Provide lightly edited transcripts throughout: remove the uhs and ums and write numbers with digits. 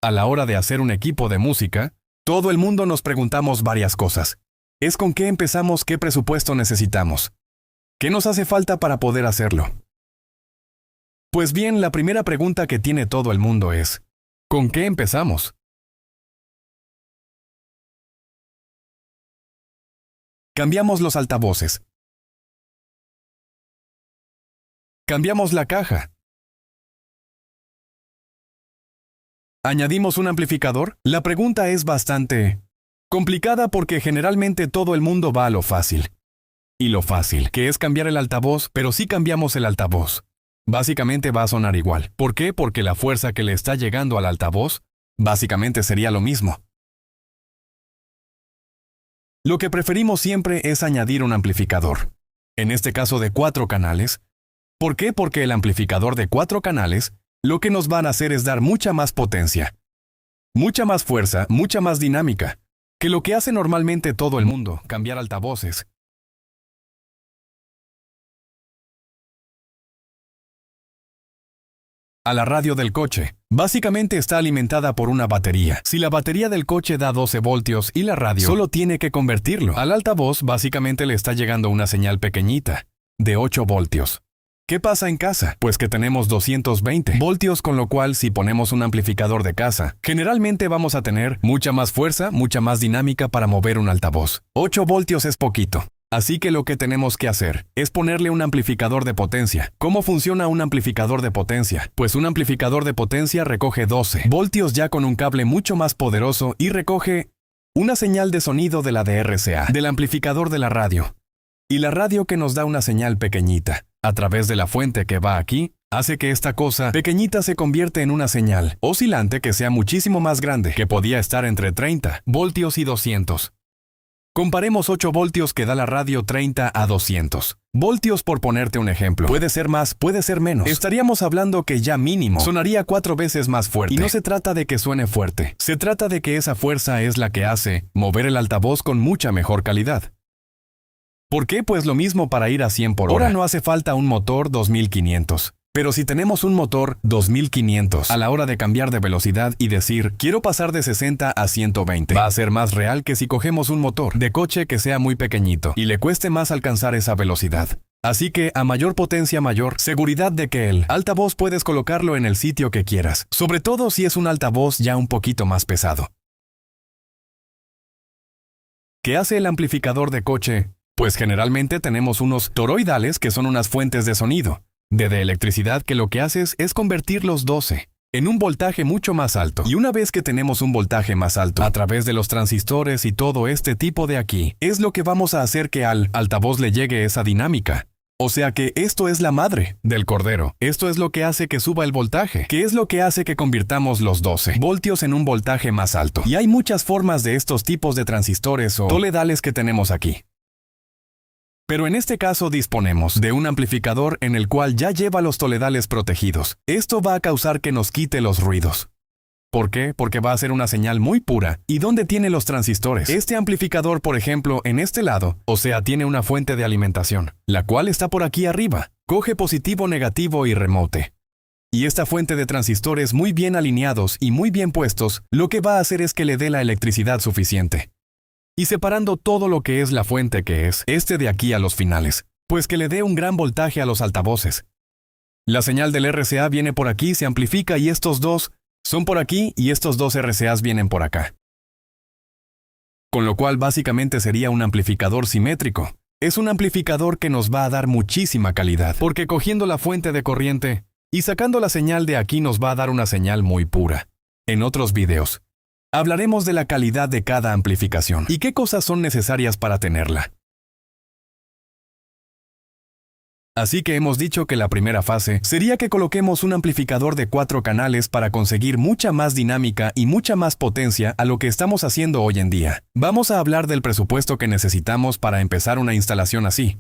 A la hora de hacer un equipo de música, todo el mundo nos preguntamos varias cosas. ¿Es con qué empezamos? ¿Qué presupuesto necesitamos? ¿Qué nos hace falta para poder hacerlo? Pues bien, la primera pregunta que tiene todo el mundo es, ¿con qué empezamos? Cambiamos los altavoces. Cambiamos la caja. ¿Añadimos un amplificador? La pregunta es bastante complicada porque generalmente todo el mundo va a lo fácil. Y lo fácil, que es cambiar el altavoz, pero si cambiamos el altavoz, básicamente va a sonar igual. ¿Por qué? Porque la fuerza que le está llegando al altavoz, básicamente sería lo mismo. Lo que preferimos siempre es añadir un amplificador. En este caso de 4 canales. ¿Por qué? Porque el amplificador de 4 canales lo que nos van a hacer es dar mucha más potencia, mucha más fuerza, mucha más dinámica, que lo que hace normalmente todo el mundo, cambiar altavoces. A la radio del coche, básicamente está alimentada por una batería. Si la batería del coche da 12 voltios y la radio solo tiene que convertirlo, al altavoz básicamente le está llegando una señal pequeñita, de 8 voltios. ¿Qué pasa en casa? Pues que tenemos 220 voltios, con lo cual si ponemos un amplificador de casa, generalmente vamos a tener mucha más fuerza, mucha más dinámica para mover un altavoz. 8 voltios es poquito. Así que lo que tenemos que hacer es ponerle un amplificador de potencia. ¿Cómo funciona un amplificador de potencia? Pues un amplificador de potencia recoge 12 voltios ya con un cable mucho más poderoso y recoge una señal de sonido de la de RCA, del amplificador de la radio. Y la radio que nos da una señal pequeñita, a través de la fuente que va aquí, hace que esta cosa pequeñita se convierte en una señal oscilante que sea muchísimo más grande, que podía estar entre 30 voltios y 200. Comparemos 8 voltios que da la radio 30 a 200 voltios por ponerte un ejemplo. Puede ser más, puede ser menos. Estaríamos hablando que ya mínimo sonaría 4 veces más fuerte. Y no se trata de que suene fuerte, se trata de que esa fuerza es la que hace mover el altavoz con mucha mejor calidad. ¿Por qué? Pues lo mismo para ir a 100 por hora. Ahora no hace falta un motor 2500. Pero si tenemos un motor 2500, a la hora de cambiar de velocidad y decir, quiero pasar de 60 a 120, va a ser más real que si cogemos un motor de coche que sea muy pequeñito y le cueste más alcanzar esa velocidad. Así que a mayor potencia, mayor seguridad de que el altavoz puedes colocarlo en el sitio que quieras, sobre todo si es un altavoz ya un poquito más pesado. ¿Qué hace el amplificador de coche? Pues generalmente tenemos unos toroidales que son unas fuentes de sonido, de electricidad que lo que haces es convertir los 12 en un voltaje mucho más alto. Y una vez que tenemos un voltaje más alto, a través de los transistores y todo este tipo de aquí, es lo que vamos a hacer que al altavoz le llegue esa dinámica. O sea que esto es la madre del cordero. Esto es lo que hace que suba el voltaje, que es lo que hace que convirtamos los 12 voltios en un voltaje más alto. Y hay muchas formas de estos tipos de transistores o toledales que tenemos aquí. Pero en este caso disponemos de un amplificador en el cual ya lleva los toledales protegidos. Esto va a causar que nos quite los ruidos. ¿Por qué? Porque va a ser una señal muy pura. ¿Y dónde tiene los transistores? Este amplificador, por ejemplo, en este lado, o sea, tiene una fuente de alimentación, la cual está por aquí arriba. Coge positivo, negativo y remote. Y esta fuente de transistores muy bien alineados y muy bien puestos, lo que va a hacer es que le dé la electricidad suficiente. Y separando todo lo que es la fuente que es este de aquí a los finales, pues que le dé un gran voltaje a los altavoces. La señal del RCA viene por aquí, se amplifica y estos dos son por aquí y estos dos RCAs vienen por acá. Con lo cual básicamente sería un amplificador simétrico. Es un amplificador que nos va a dar muchísima calidad, porque cogiendo la fuente de corriente y sacando la señal de aquí nos va a dar una señal muy pura. En otros videos hablaremos de la calidad de cada amplificación y qué cosas son necesarias para tenerla. Así que hemos dicho que la primera fase sería que coloquemos un amplificador de 4 canales para conseguir mucha más dinámica y mucha más potencia a lo que estamos haciendo hoy en día. Vamos a hablar del presupuesto que necesitamos para empezar una instalación así.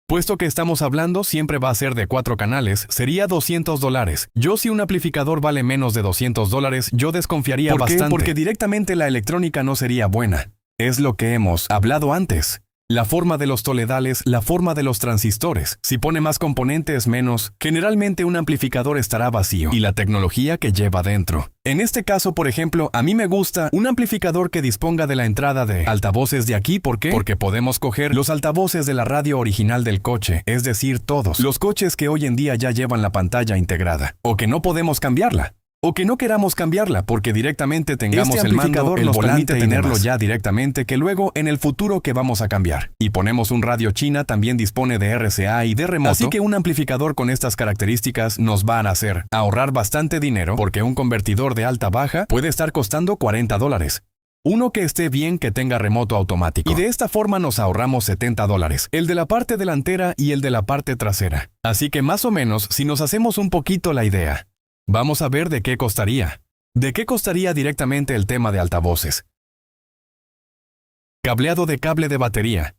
Puesto que estamos hablando siempre va a ser de 4 canales, sería $200. Yo si un amplificador vale menos de $200, yo desconfiaría bastante. ¿Por qué? Porque directamente la electrónica no sería buena. Es lo que hemos hablado antes. La forma de los toledales, la forma de los transistores. Si pone más componentes, menos. Generalmente un amplificador estará vacío. Y la tecnología que lleva dentro. En este caso, por ejemplo, a mí me gusta un amplificador que disponga de la entrada de altavoces de aquí. ¿Por qué? Porque podemos coger los altavoces de la radio original del coche, es decir, todos. Los coches que hoy en día ya llevan la pantalla integrada. O que no podemos cambiarla. O que no queramos cambiarla porque directamente tengamos el mando, el volante, tenerlo ya directamente, que luego en el futuro que vamos a cambiar. Y ponemos un radio China, también dispone de RCA y de remoto. Así que un amplificador con estas características nos va a hacer ahorrar bastante dinero porque un convertidor de alta-baja puede estar costando $40. Uno que esté bien, que tenga remoto automático. Y de esta forma nos ahorramos $70. El de la parte delantera y el de la parte trasera. Así que más o menos, si nos hacemos un poquito la idea, vamos a ver de qué costaría. ¿De qué costaría directamente el tema de altavoces? Cableado de cable de batería.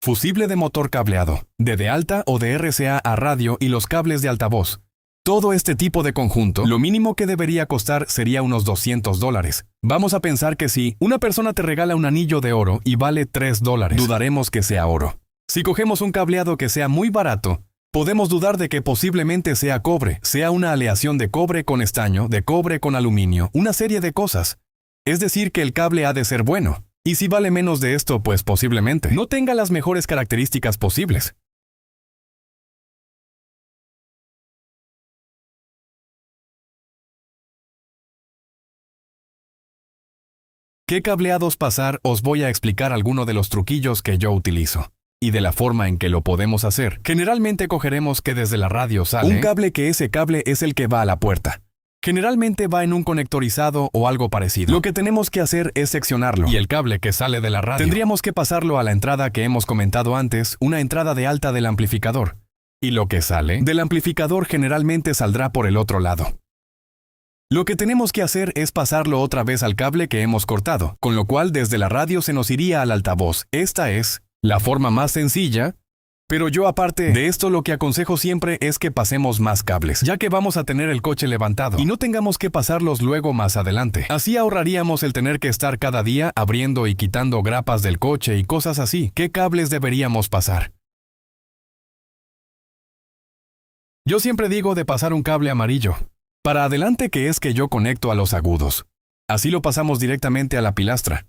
Fusible de motor cableado. De alta o de RCA a radio y los cables de altavoz. Todo este tipo de conjunto, lo mínimo que debería costar sería unos $200. Vamos a pensar que si una persona te regala un anillo de oro y vale $3, dudaremos que sea oro. Si cogemos un cableado que sea muy barato, podemos dudar de que posiblemente sea cobre, sea una aleación de cobre con estaño, de cobre con aluminio, una serie de cosas. Es decir, que el cable ha de ser bueno. Y si vale menos de esto, pues posiblemente no tenga las mejores características posibles. ¿Qué cableados pasar? Os voy a explicar alguno de los truquillos que yo utilizo. Y de la forma en que lo podemos hacer. Generalmente cogeremos que desde la radio sale un cable, que ese cable es el que va a la puerta. Generalmente va en un conectorizado o algo parecido. Lo que tenemos que hacer es seccionarlo. Y el cable que sale de la radio tendríamos que pasarlo a la entrada que hemos comentado antes, una entrada de alta del amplificador. Y lo que sale del amplificador generalmente saldrá por el otro lado. Lo que tenemos que hacer es pasarlo otra vez al cable que hemos cortado, con lo cual desde la radio se nos iría al altavoz. Esta es la forma más sencilla, pero yo aparte de esto lo que aconsejo siempre es que pasemos más cables, ya que vamos a tener el coche levantado y no tengamos que pasarlos luego más adelante. Así ahorraríamos el tener que estar cada día abriendo y quitando grapas del coche y cosas así. ¿Qué cables deberíamos pasar? Yo siempre digo de pasar un cable amarillo. Para adelante, que es que yo conecto a los agudos. Así lo pasamos directamente a la pilastra.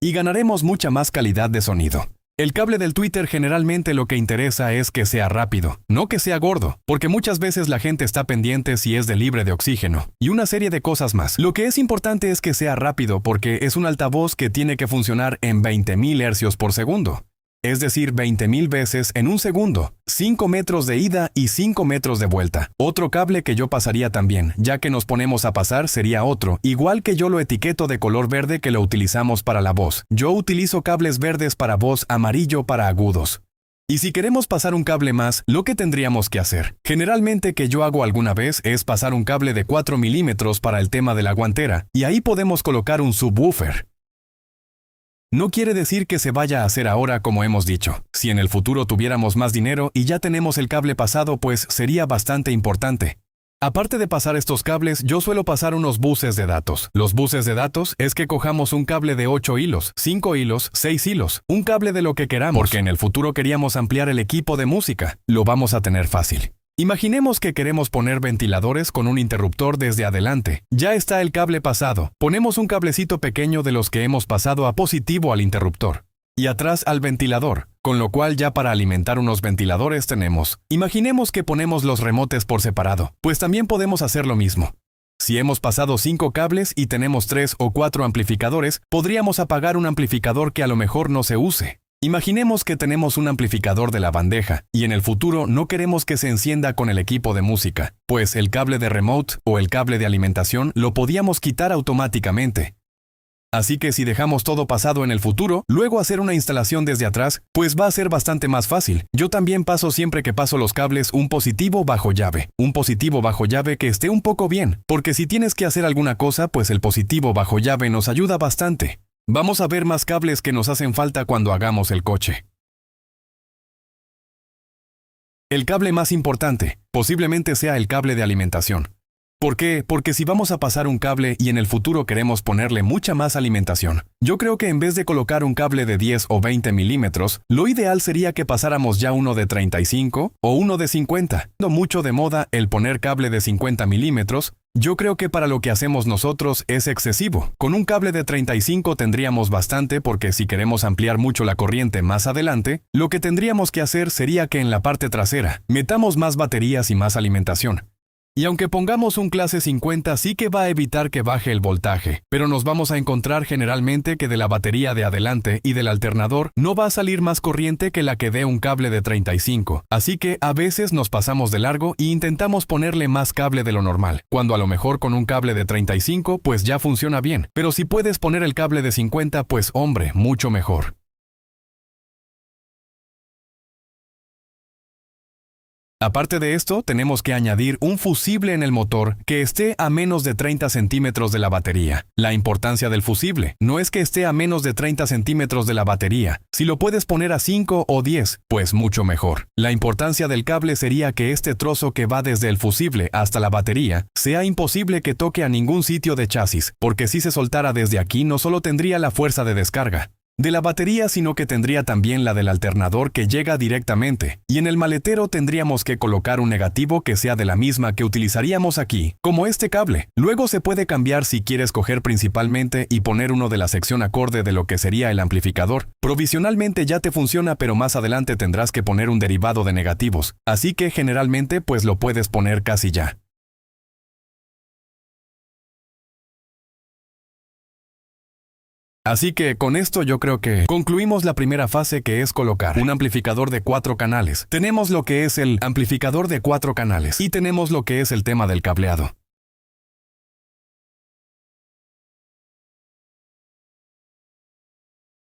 Y ganaremos mucha más calidad de sonido. El cable del Twitter generalmente lo que interesa es que sea rápido, no que sea gordo, porque muchas veces la gente está pendiente si es de libre de oxígeno, y una serie de cosas más. Lo que es importante es que sea rápido porque es un altavoz que tiene que funcionar en 20.000 hercios por segundo. Es decir, 20.000 veces en un segundo, 5 metros de ida y 5 metros de vuelta. Otro cable que yo pasaría también, ya que nos ponemos a pasar, sería otro, igual que yo lo etiqueto de color verde que lo utilizamos para la voz. Yo utilizo cables verdes para voz, amarillo para agudos. Y si queremos pasar un cable más, lo que tendríamos que hacer, generalmente que yo hago alguna vez, es pasar un cable de 4 milímetros para el tema de la guantera, y ahí podemos colocar un subwoofer. No quiere decir que se vaya a hacer ahora como hemos dicho. Si en el futuro tuviéramos más dinero y ya tenemos el cable pasado, pues sería bastante importante. Aparte de pasar estos cables, yo suelo pasar unos buses de datos. Los buses de datos es que cojamos un cable de 8 hilos, 5 hilos, 6 hilos, un cable de lo que queramos, porque en el futuro queríamos ampliar el equipo de música. Lo vamos a tener fácil. Imaginemos que queremos poner ventiladores con un interruptor desde adelante. Ya está el cable pasado. Ponemos un cablecito pequeño de los que hemos pasado a positivo al interruptor. Y atrás al ventilador, con lo cual ya para alimentar unos ventiladores tenemos. Imaginemos que ponemos los remotes por separado, pues también podemos hacer lo mismo. Si hemos pasado 5 cables y tenemos 3 o 4 amplificadores, podríamos apagar un amplificador que a lo mejor no se use. Imaginemos que tenemos un amplificador de la bandeja y en el futuro no queremos que se encienda con el equipo de música, pues el cable de remote o el cable de alimentación lo podíamos quitar automáticamente. Así que si dejamos todo pasado en el futuro, luego hacer una instalación desde atrás, pues va a ser bastante más fácil. Yo también paso siempre que paso los cables un positivo bajo llave. Un positivo bajo llave que esté un poco bien, porque si tienes que hacer alguna cosa, pues el positivo bajo llave nos ayuda bastante. Vamos a ver más cables que nos hacen falta cuando hagamos el coche. El cable más importante, posiblemente sea el cable de alimentación. ¿Por qué? Porque si vamos a pasar un cable y en el futuro queremos ponerle mucha más alimentación, yo creo que en vez de colocar un cable de 10 o 20 milímetros, lo ideal sería que pasáramos ya uno de 35 o uno de 50. No mucho de moda el poner cable de 50 milímetros, yo creo que para lo que hacemos nosotros es excesivo. Con un cable de 35 tendríamos bastante porque si queremos ampliar mucho la corriente más adelante, lo que tendríamos que hacer sería que en la parte trasera metamos más baterías y más alimentación. Y aunque pongamos un clase 50 sí que va a evitar que baje el voltaje, pero nos vamos a encontrar generalmente que de la batería de adelante y del alternador no va a salir más corriente que la que dé un cable de 35, así que a veces nos pasamos de largo e intentamos ponerle más cable de lo normal, cuando a lo mejor con un cable de 35 pues ya funciona bien, pero si puedes poner el cable de 50 pues hombre, mucho mejor. Aparte de esto, tenemos que añadir un fusible en el motor que esté a menos de 30 centímetros de la batería. La importancia del fusible no es que esté a menos de 30 centímetros de la batería. Si lo puedes poner a 5 o 10, pues mucho mejor. La importancia del cable sería que este trozo que va desde el fusible hasta la batería sea imposible que toque a ningún sitio de chasis, porque si se soltara desde aquí no solo tendría la fuerza de descarga de la batería, sino que tendría también la del alternador que llega directamente, y en el maletero tendríamos que colocar un negativo que sea de la misma que utilizaríamos aquí, como este cable. Luego se puede cambiar si quieres coger principalmente y poner uno de la sección acorde de lo que sería el amplificador. Provisionalmente ya te funciona, pero más adelante tendrás que poner un derivado de negativos, así que generalmente pues lo puedes poner casi ya. Así que con esto yo creo que concluimos la primera fase, que es colocar un amplificador de 4 canales. Tenemos lo que es el amplificador de 4 canales y tenemos lo que es el tema del cableado.